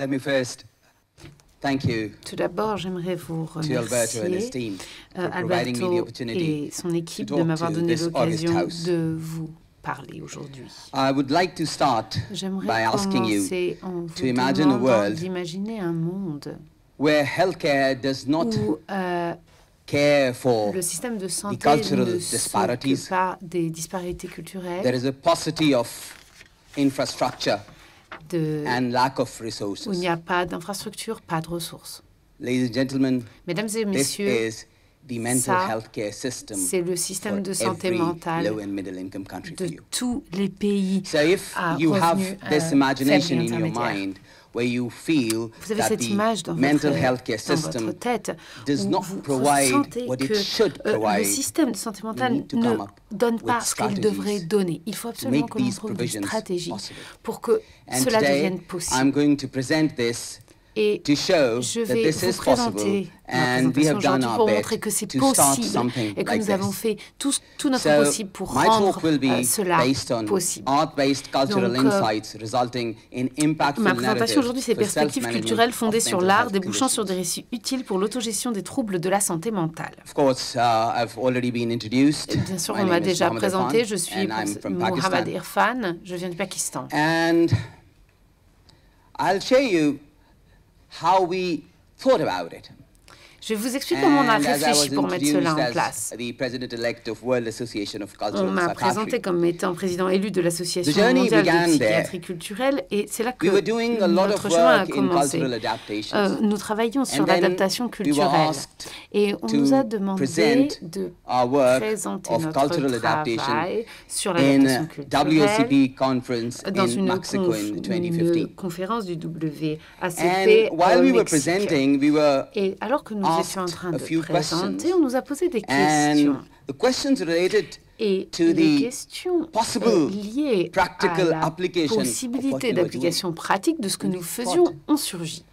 Let me first thank you Tout d'abord, j'aimerais vous to Alberto and his remercier, team for providing me the Alberto opportunity et son équipe, to de talk m'avoir to donné this august l'occasion house. de vous parler aujourd'hui. I would like to start by J'aimerais asking you commencer en to vous imagine a demandant world d'imaginer un monde where healthcare does not où care for le système de the santé cultural ne disparities. s'occupe pas des disparités There culturelles, is a paucity of infrastructure and lack of où il resources. n'y a pas d'infrastructure, pas de ressources. Ladies and gentlemen, Mesdames et this messieurs, is the mental ça, health care system c'est le système for de santé every mentale low and middle income country for de you. tous les pays So if à you have revenus this faibles imagination et in your intermédiaires. mind where you feel Vous avez that cette image dans the mental health care dans votre system tête does où not vous provide ressentez what it que should le provide, système de santé mentale need to ne come up donne with pas ce qu'il strategies devrait donner. Il faut to absolument make que l'on these trouve des provisions stratégies possible. pour que And cela today, devienne I'm possible. going to present this Et to show je that vais this vous is possible, présenter ma and we présentation have done aujourd'hui our pour bit montrer que c'est to start possible something et que like nous avons this. fait tout notre So, possible pour my rendre talk will be cela based on possible. art-based cultural Donc, insights resulting in impactful ma présentation aujourd'hui, c'est narratives for perspectives self-management culturelles of fondées sur mental l'art, health débouchant sur des conditions. récits utiles pour l'autogestion des troubles de la santé mentale. Of course, I've already been introduced. Bien sûr, My on m'a name is déjà Mohammed présenté, Irfan, je suis and I'm from Mohamed Pakistan. Irfan, je viens du Pakistan. And I'll show you how we thought about it. Je vais vous expliquer comment on a And as I was réfléchi pour mettre cela en introduced place. as the president-elect of World Association of On Cultural m'a présenté Psychiatry, comme étant président élu de The l'Association journey mondiale began de psychiatrie culturelle et c'est là que we were doing a lot of notre chemin a work in commencé. cultural adaptations. Nous travaillions sur And then l'adaptation we were culturelle asked et on nous a to demandé present de our work présenter of notre cultural adaptation travail sur in l'adaptation culturelle WCP conference dans in une Mexico in 2015. conférence du WACP And while we au were Mexique. presenting, we were Et alors que nous étions en asked train a de few présenter, questions. on nous a posé des And questions. the questions related Et to les the questions possible liées à practical la application of what possibilité we were d'application pratique de ce que And nous we faisions thought, ont surgi.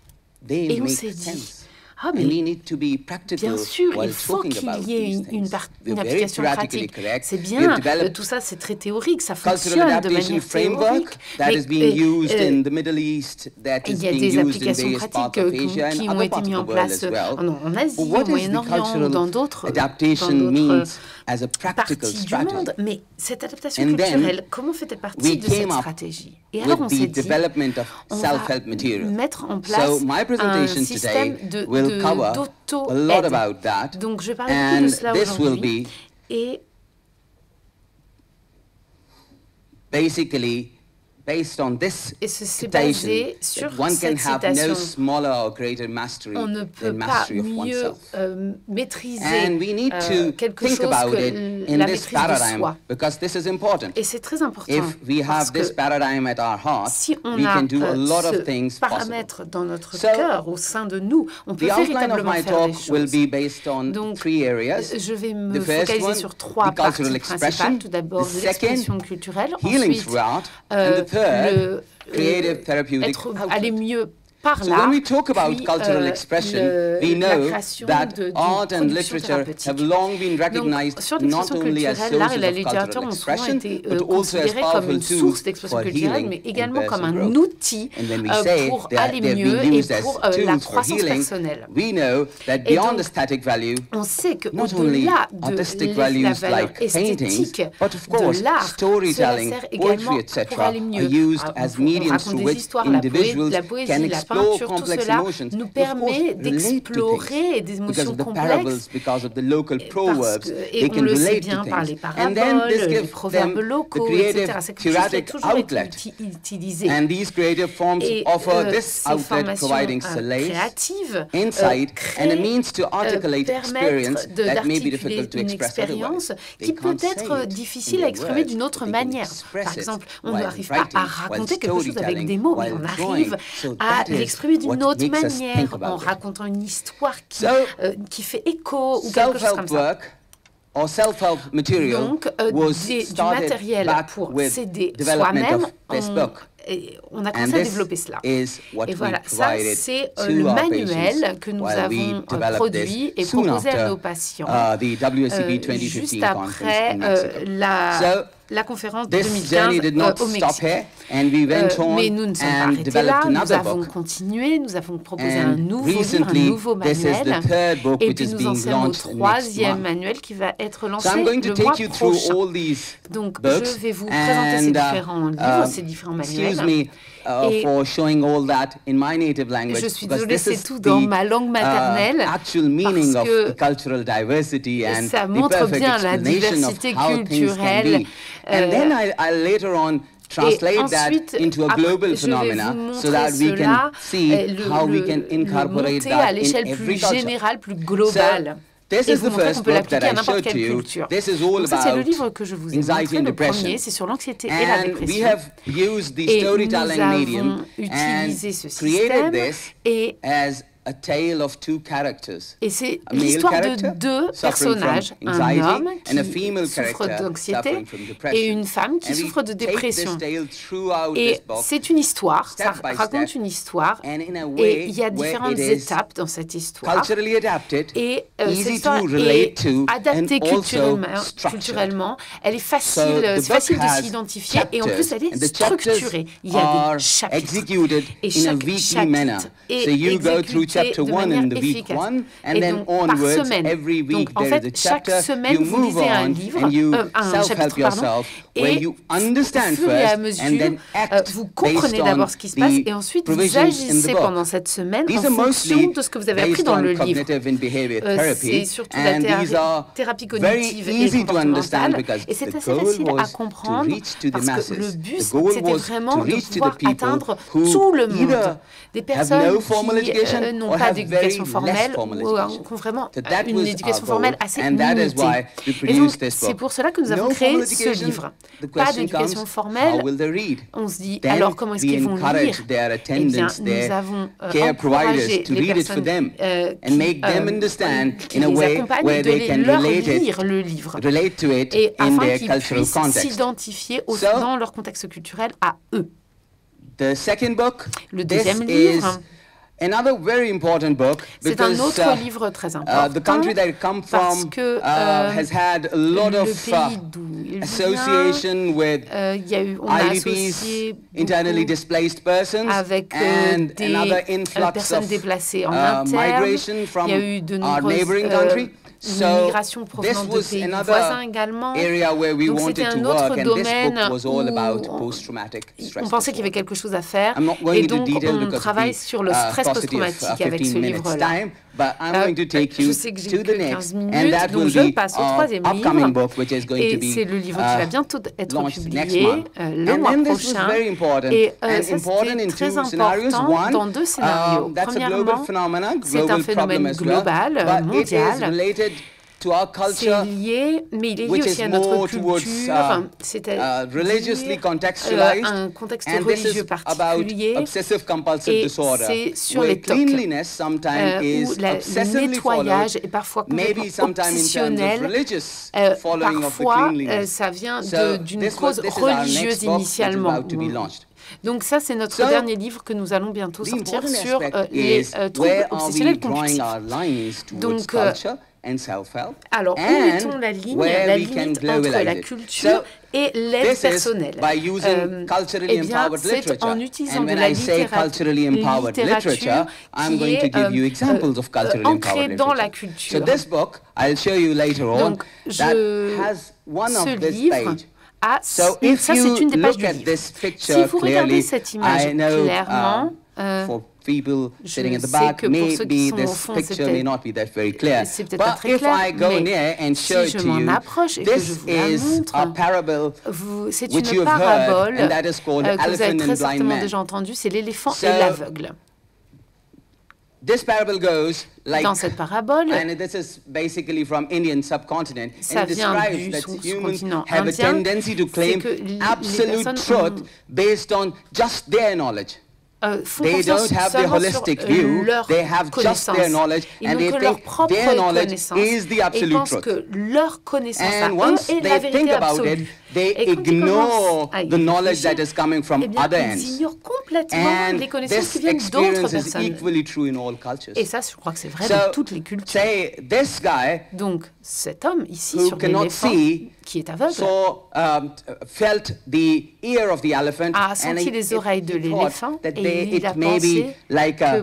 They Et on make s'est dit, sense. ah And mais we need to be practical bien sûr, while il faut talking qu'il about y ait these une things. une We're very application theoretically pratique. correct. C'est We bien, have developed tout ça c'est très théorique, ça cultural fonctionne de adaptation manière framework théorique. that is being used in euh, the Middle East, that il is y a being des used in applications various parts pratiques of Asia qui and ont other été parts mises of en the world place as well. en Asie, But au what is the Moyen-Orient, cultural dans d'autres adaptation means as a practical parties du strategy? monde. Mais cette adaptation And then culturelle, comment fait-elle partie we de cette came up stratégie? Et alors on with s'est the dit, development of on va self-help material. mettre en So place my un presentation système today will cover a lot d'auto-aide. about that, Donc je vais parler beaucoup de and cela this will aujourd'hui. be Et basically based on this c'est citation basé that sur one can cette have no citation. smaller or greater mastery On ne than peut pas mastery of mieux oneself. maîtriser And we need to quelque think chose about que it in la this maîtrise de paradigm soi. because this is important. Et c'est très important If we parce have this que paradigm at our heart, si on we a can do a lot ce of things possible. paramètre dans notre So, cœur, au sein de nous, on peut The outline of véritablement my faire des talk will choses. be based on Donc, 3 areas. je vais me The first focaliser one, sur 3 the cultural parties expression. principales. Tout d'abord, The l'expression second, culturelle. healing Ensuite, through art. And the third, creative therapeutic aller outlet. mieux par So l'art, when we talk about puis, cultural expression, we la know création that d'une art and production literature thérapeutique. have long been recognized Donc, sur not l'expression only as culturelle, l'art et sources la of littérature cultural ont souvent expression, été but also as considérés comme powerful une tools source d'expression for culturelle, healing mais and également comme personal un growth. outil And when we say pour that aller they've mieux been et used as pour la tools for croissance healing, personnelle. we know that Et beyond donc, the static value, on sait que not only au-delà de artistic la values valeur like paintings, esthétique but of course de l'art, cela storytelling, sert également poetry, pour aller etc. mieux. are used as On mediums raconte through des which histoires, individuals la can poésie, la explore peinture, tout complex cela emotions, nous of course, permet relate to d'explorer des things because émotions of the complexes. parables, because of the local proverbs, Et they on can le sait relate bien to par les things. And then paraboles, this les gives proverbes them the locaux, creative etc. C'est quelque chose qui a theoretic toujours été outlet. utilisé. And these creative forms Et offer this ces outlet formations providing solace, créatives insight, and a means to permettent articulate experience that may be d'articuler difficult to une express expérience otherwise. qui They peut can't say être it difficile in à their exprimer words, d'une autre but they can manière. express Par it exemple, on while n'arrive pas writing, à while raconter quelque chose avec des mots, mais storytelling, on while arrive drawing. So à that is l'exprimer d'une what autre makes us think manière, about en it. racontant une histoire So, qui fait écho ou quelque chose self-help comme ça. work or self-help material Donc, was du started matériel back pour with s'aider development soi-même, of this book. on a And commencé à this développer cela. is what Et we voilà, ça provided c'est to le our manuel patients que nous while we avons developed produit et this soon proposé à after nos patients the WCP 2015 juste conference après in Mexico. la So, la conférence de This 2015 journey did not au stop Mexique. here, and we went on Mais nous ne sommes pas and arrêtés là, developed nous another avons book. continué, nous avons proposé un And nouveau livre, un recently, nouveau this is manuel, the third book et which puis is nous being en sommes au launched next troisième month. manuel qui va être lancé So I'm going to le mois take you through prochain. all these Donc books, je vais vous présenter ces and différents livres, ces différents excuse manuels. me Et for showing all that in my native language, je suis because désolée, this c'est is tout dans the ma langue maternelle, actual meaning parce of que cultural diversity and ça the montre perfect bien la explanation of diversité how things can culturelle. be. And then I'll later on translate that into a global phenomena so that we can see how we can incorporate monter à that in l'échelle every plus culture. générale, plus globale. This Et is vous the montrer qu'on first peut book that l'appliquer à I n'importe showed to quelle you. culture. This is all Donc ça, c'est le about livre que je vous ai anxiety montré, and le depression. premier, c'est sur l'anxiété et la And we dépression. have used the Et nous storytelling medium avons and utilisé ce created système this et as a tale of two characters. Et c'est A male l'histoire character de deux suffering from personnages, un anxiety homme and a qui female souffre character d'anxiété suffering from depression. et une femme qui And we souffre de take this dépression. tale throughout Et this book, c'est une histoire, ça step by raconte step, une histoire, and in a et way il y a where différentes it is étapes dans cette histoire. culturally adapted, Et cette easy histoire to relate est to, adaptée and also culturellement, elle est facile, So the c'est book facile de has s'identifier et en plus chapters, elle est and the chapters structurée. Il y a are des chapitres executed et in a chaque weekly manner. chapitre est So you go through exécuté chapter de 1 in manière the week efficace. 1, and Et then donc, par onwards, semaine. every week Donc, en there fait, is a chaque chapter, semaine, you vous move lisez un on, livre, and you un self-help chapitre, pardon, yourself, et where you understand au fur et à first, and then mesure, act vous comprenez based d'abord on ce qui se passe the et ensuite vous provisions in the agissez book. pendant cette semaine These en are fonction mostly de ce que vous avez appris based dans on le livre. cognitive and behavior C'est therapy, surtout de la and these are thérapie very cognitive et easy to understand comportementale. because Et c'est the assez goal facile à was to comprendre reach to the parce masses. que le but, The goal c'était was vraiment to de reach to the pouvoir people atteindre who tout le monde. either Des have personnes no formal qui education n'ont or pas have d'éducation very formelle less formal ou education. qui ont vraiment So that une was éducation our formelle goal, assez and that is limitée. why we Et donc, produced this c'est book. pour cela que nous avons No créé formal ce education, livre. the Pas question d'éducation comes, formelle. how will they read? On se dit, Then alors comment est-ce we qu'ils vont lire? encourage their Eh bien, attendants, nous their avons care providers encouragé to les read it for personnes them and qui, make them understand qui in a les way accompagnent where de they can leur relate lire it, le livre. relate to it Et in afin their qu'ils cultural puissent context. s'identifier So, dans leur contexte culturel à eux. The second book, Le this deuxième is livre, another very important book c'est un because autre livre très important the country that it comes parce from que has had a lot le of pays d'où il vient, association with il y a eu, on a associé IDPs, internally beaucoup displaced persons, avec and des another influx personnes of déplacées en interne. migration from Il y a eu de our neighboring nombreuses country. So migrations this provenant de was pays another voisins également. area where we Donc wanted c'était to un autre work, and this domaine book was all about où post-traumatic stress on pensait qu'il y avait disorder. quelque chose à faire. I'm not going Et into donc detail on because of travaille the sur le stress paucity of post-traumatique avec 15 ce minutes livre-là. time, but I'm going to take you Je sais que j'ai to que the 15 next, and minutes, that donc will je be passe au our troisième upcoming livre. book, which is going to Et be c'est le livre qui va bientôt être launched next publié month. le And mois then this was prochain. very important, Et and ça important c'était in très two scenarios. important dans One, deux scénarios. that's a global Premièrement, phenomenon, c'est un global problem phénomène as well, global, but it is mondial. related to our C'est culture, lié, mais il est lié which aussi is à notre more towards, culture, c'est-à-dire religiously contextualized, un contexte and this religieux is about particulier. obsessive compulsive Et disorder, c'est sur where les TOC, cleanliness sometimes où is le obsessively nettoyage followed, est parfois maybe complètement sometimes in terms of obsessionnel. religious following of the Parfois, cleanliness. ça vient So d'une cause this is our religieuse next book, which is initialement. about to be launched. Donc ça, c'est notre So, dernier livre que nous allons bientôt The sortir important sur aspect les is troubles where are we obsessionnels drawing compulsifs. our lines towards Donc, culture and self-help, alors, où and mettons la ligne, where la we can limite globalize entre la it. culture So, et l'aide this is personnelle? by using culturally Eh bien, empowered c'est literature. en utilisant And de when la I say culturally empowered literature, I'm going to give you examples of culturally ancrée empowered dans la literature. culture. So this book, I'll show you later on, Donc, that has one ce of this livre page. a, So if ça c'est you une des pages look du at livre. this Si picture vous regardez clearly, cette image I know clairement, for people sitting in the sais back, que pour ceux qui maybe sont au this fond, c'est picture may peut-être- not be that very clear. c'est peut-être pas But très if clair, I go mais near and show si it je to m'en you, approche et que je this vous la is montre, a parable c'est which une you've heard, parabole and that is called que vous avez Elephant très and Blind certainement Man. déjà entendue, c'est l'éléphant So, et l'aveugle. This parable goes like, Dans cette parabole, and this is basically from Indian subcontinent, ça and it vient describes du that humans sous-continent have a indien, tendency to c'est claim que les absolute personnes truth based on just their knowledge. font confiance seulement sur leur connaissance. Ils n'ont que leur propre connaissance et pensent que leur connaissance à eux est la vérité absolue. Et quand ils commencent à y réfléchir, eh bien, ils ignorent complètement les connaissances qui viennent d'autres personnes. Et ça, je crois que c'est vrai dans toutes les cultures. Donc, cet homme ici sur l'éléphant, qui est aveugle, a senti les oreilles de l'éléphant et il a pensé que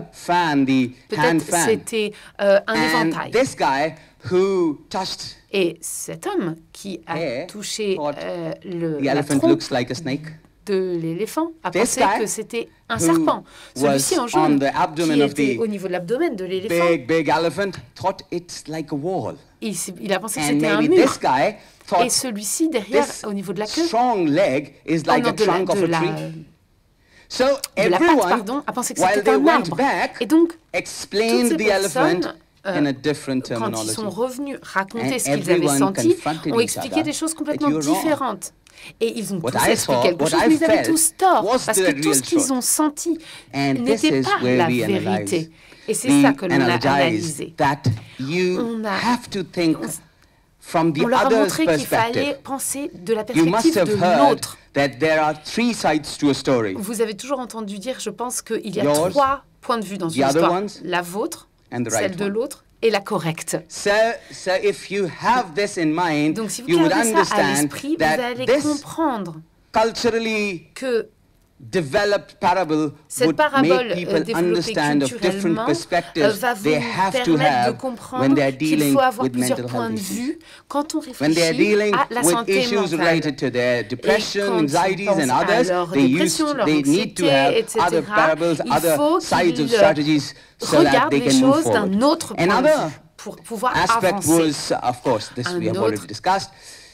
peut-être c'était un éventail. Et cet homme qui a touché la trompe de l'éléphant a pensé que c'était un serpent. Celui-ci en jaune qui était au niveau de l'abdomen de l'éléphant, il a pensé que c'était un mur. Et celui-ci derrière, au niveau de la queue, de la patte, pardon, a pensé que c'était un arbre. Et donc, toutes ces personnes, quand ils sont revenus raconter ce qu'ils avaient senti, ont expliqué des choses complètement différentes. Et ils ont tous expliqué quelque chose, mais ils avaient tous tort, parce que tout ce qu'ils ont senti n'était pas la vérité. Et c'est ça que l'on a analysé. On leur a montré qu'il fallait penser de la perspective de l'autre. Vous avez toujours entendu dire, je pense qu'il y a trois points de vue dans une histoire. La vôtre, celle de l'autre et la correcte. Donc si vous gardez ça à l'esprit, vous allez comprendre que cette parabole développée culturellement va vous permettre de comprendre qu'il faut avoir plusieurs points de vue quand on réfléchit à la santé mentale. Et quand ils pensent à leur dépression, leur anxiété, etc., il faut qu'ils regardent les choses d'un autre point de vue pour pouvoir avancer.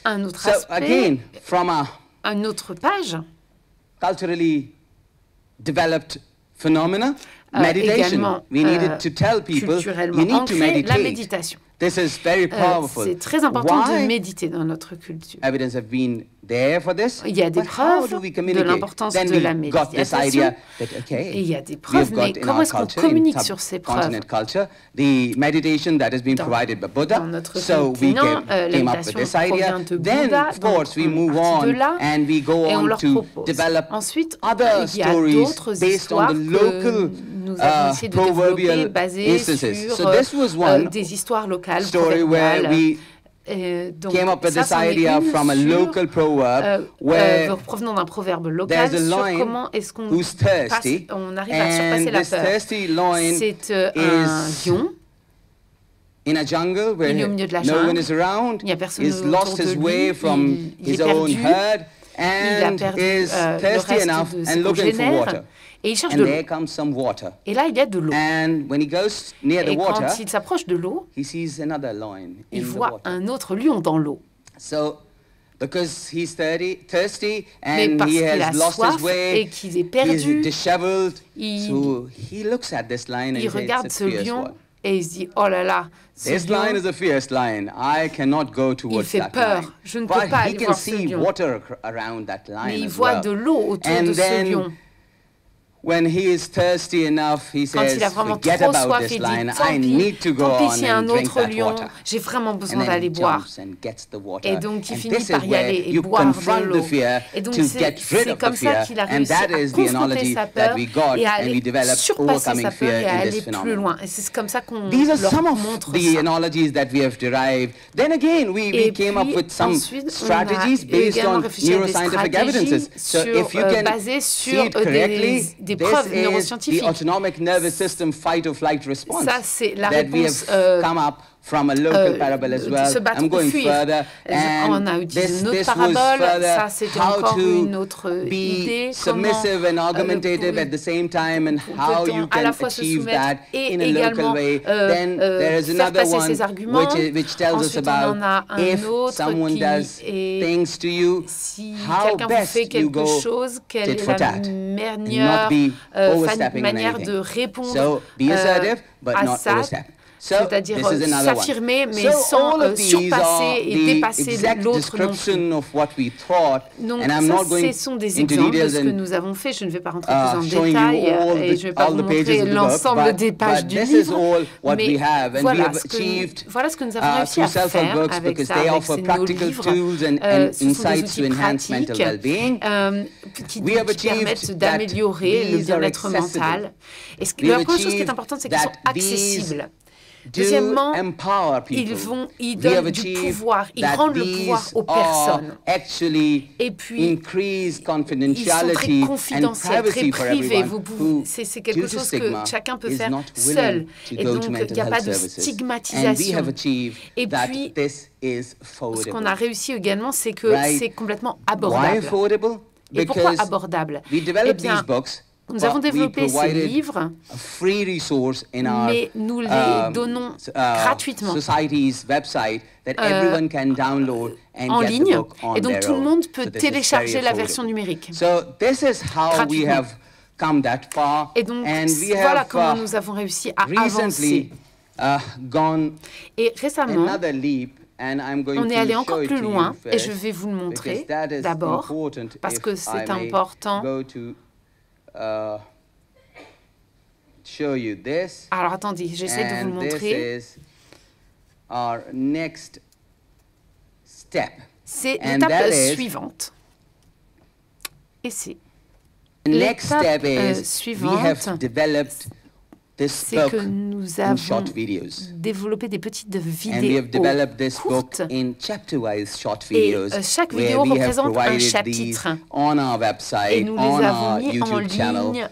Un autre aspect, une autre page, culturally developed phenomena, meditation. We needed to tell people you need to meditate. This is very powerful. C'est très important de méditer dans notre culture. Evidence have been there for this. Il y a des preuves de l'importance de la méditation. Et il y a des preuves, mais comment est-ce qu'on communique sur ces preuves? Dans notre continent, la méditation provient de Bouddha, donc on partit de là et on leur propose. Ensuite, il y a d'autres histoires que nous avons essayé de développer basées sur des histoires locales, proverbiales. Donc, ça, c'en est une provenant d'un proverbe local sur comment est-ce qu'on arrive à surpasser la peur. C'est un lion. Il est au milieu de la jungle, il n'y a personne autour de lui, il est perdu, il a perdu le reste de ses congénères. Et il cherche de l'eau. Et là, il y a de l'eau. Et quand il s'approche de l'eau, il voit un autre lion dans l'eau. Mais parce qu'il a soif et qu'il est perdu, il regarde ce lion et il se dit, oh là là, ce lion, il fait peur, je ne peux pas aller voir ce lion. Mais il voit de l'eau autour de ce lion. Quand il a vraiment trop soif, il dit, tant pis s'il y a un autre lion, j'ai vraiment besoin d'aller boire. Et donc il finit par y aller et boire de l'eau. Et donc c'est comme ça qu'il a réussi à confronter sa peur et à aller surpasser sa peur et à aller plus loin. Et c'est comme ça qu'on leur montre ça. Et puis ensuite, on a également réfléchi à des stratégies basées sur des preuves neuroscientifiques. Ça, c'est la réponse se battre ou fuir. On a utilisé une autre parabole, ça c'était encore une autre idée. Comment peut-on à la fois se soumettre et également faire passer ses arguments. Ensuite, on en a un autre qui est si quelqu'un vous fait quelque chose, quelle est la meilleure manière de répondre à ça. c'est-à-dire s'affirmer mais sans surpasser et dépasser l'autre non plus. Donc ça, ce sont des exemples de ce que nous avons fait. Je ne vais pas rentrer plus en détail et je ne vais pas vous montrer l'ensemble des pages du livre, mais voilà ce que nous avons réussi à faire avec ça, avec nos livres. Ce sont des outils pratiques qui permettent d'améliorer le bien-être mental. Et la première chose qui est importante, c'est qu'ils sont accessibles. Deuxièmement, ils donnent du pouvoir, ils rendent le pouvoir aux personnes. Et puis, ils sont très confidentiels, très privés. C'est quelque chose que chacun peut faire seul. Et donc, il n'y a pas de stigmatisation. Et puis, ce qu'on a réussi également, c'est que c'est complètement abordable. Et pourquoi abordable? Eh bien, nous avons développé ces livres, mais nous les donnons gratuitement en ligne, et donc tout le monde peut télécharger la version numérique gratuitement. Et donc voilà comment nous avons réussi à avancer. Et récemment, on est allé encore plus loin, et je vais vous le montrer d'abord, parce que c'est important. Alors attendez, j'essaie de vous le montrer. C'est l'étape suivante. Et c'est l'étape suivante. C'est que nous avons développé des petites vidéos courtes. Et chaque vidéo représente un chapitre. Et nous les avons mis en ligne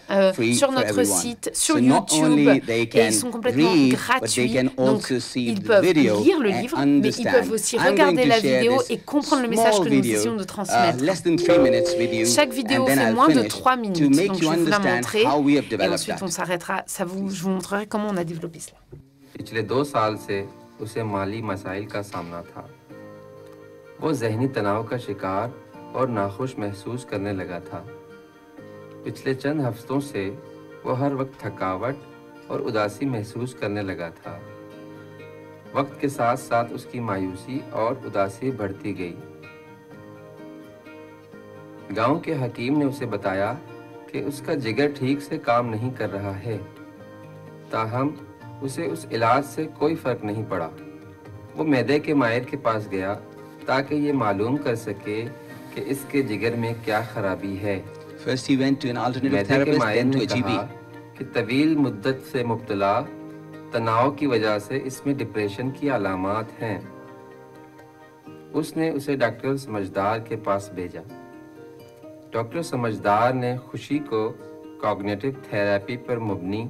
sur notre site, sur YouTube. Et ils sont complètement gratuits. Donc, ils peuvent lire le livre, mais ils peuvent aussi regarder la vidéo et comprendre le message que nous essayons de transmettre. Chaque vidéo fait moins de 3 minutes. Donc, je vais vous la montrer. Et ensuite, on s'arrêtera. Je vous montrerai comment on a développé cela. पिछले 2 साल से उसे माली मसाइल का सामना था। वो ज़हनी तनाव का शिकार और नाखुश महसूस करने लगा था। पिछले चंद हफ्तों से वो हर वक्त थकावट और उदासी महसूस करने लगा था। वक्त के साथ-साथ उसकी मायूसी और उदासी बढ़ती गई। गांव के हकीम ने उसे बताया कि उसका जिगर ठीक से काम नहीं कर रहा है। ताहम उसे उस इलाज से कोई फर्क नहीं पड़ा। वो मैदे के माहिर के पास गया ताकि ये मालूम कर सके कि इसके जिगर में क्या खराबी है। मैदे के माहिर ने कहा कि तवील मुद्दत से मुब्तला तनाव की वजह से इसमें डिप्रेशन की अलामात हैं। उसने उसे डॉक्टर समझदार के पास भेजा। डॉक्टर समझदार ने खुशी को कॉग्निटिव थेरेपी पर मुबनी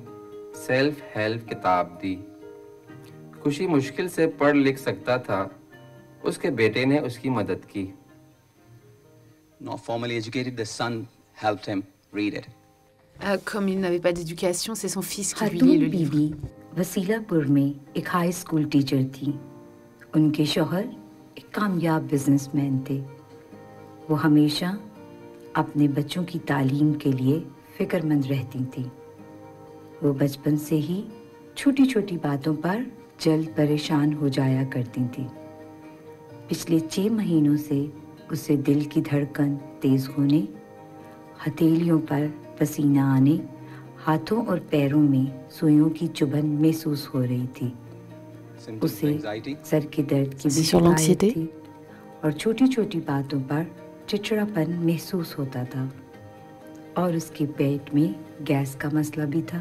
सेल्फ हेल्प किताब दी। खुशी मुश्किल से पढ़ लिख सकता था, उसके बेटे ने उसकी मदद की। Not formally educated, the son helped him read it. Comme il n'avait pas d'éducation, c'est son fils qui lui lit le livre. वसीलापुर में एक हाई स्कूल टीचर थी। उनके शौहर एक कामयाब बिजनेसमैन थे। वो हमेशा अपने बच्चों की तालीम के लिए फिक्रमंद रहती थी। वो बचपन से ही छोटी छोटी बातों पर जल्द परेशान हो जाया करती थी। पिछले 6 महीनों से उसे दिल की धड़कन तेज होने, हथेलियों पर पसीना आने, हाथों और पैरों में सुइयों की चुभन महसूस हो रही थी। उसे सर के दर्द की भी शिकायत थी और छोटी छोटी बातों पर चिड़चिड़ापन महसूस होता था और उसके पेट में गैस का मसला भी था।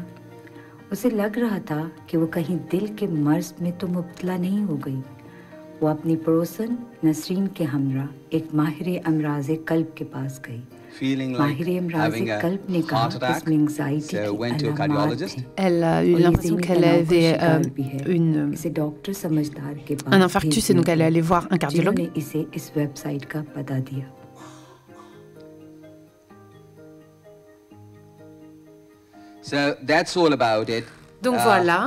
उसे लग रहा था कि वो कहीं दिल के मर्ज में तो मुब्तला नहीं हो गई। वो अपनी पड़ोसन नसरीन के हमरा एक माहिर अमराज़े कल्ब के पास गई। माहिर अमराज़े कल्ब ने कहा कि इसमें एंग्जाइटी की अलामात हैं। Elle a eu l'impression qu'elle avait इसे डॉक्टर समझदार के पास un infarctus et donc elle est allée voir un cardiologue. जिन्होंने इसे इस वेबसाइट का पता दिया। So that's all about it. Donc voilà.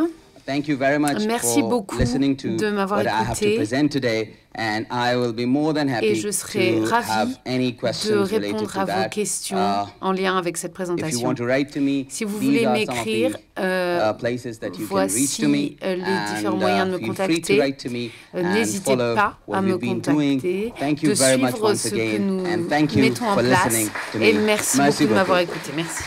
Merci beaucoup de m'avoir écouté. Et je serai ravie de répondre à vos questions en lien avec cette présentation. Si vous voulez m'écrire, voici les différents moyens de me contacter. N'hésitez pas à me contacter, de suivre ce que nous mettons en place. Et merci beaucoup de m'avoir écouté. Merci.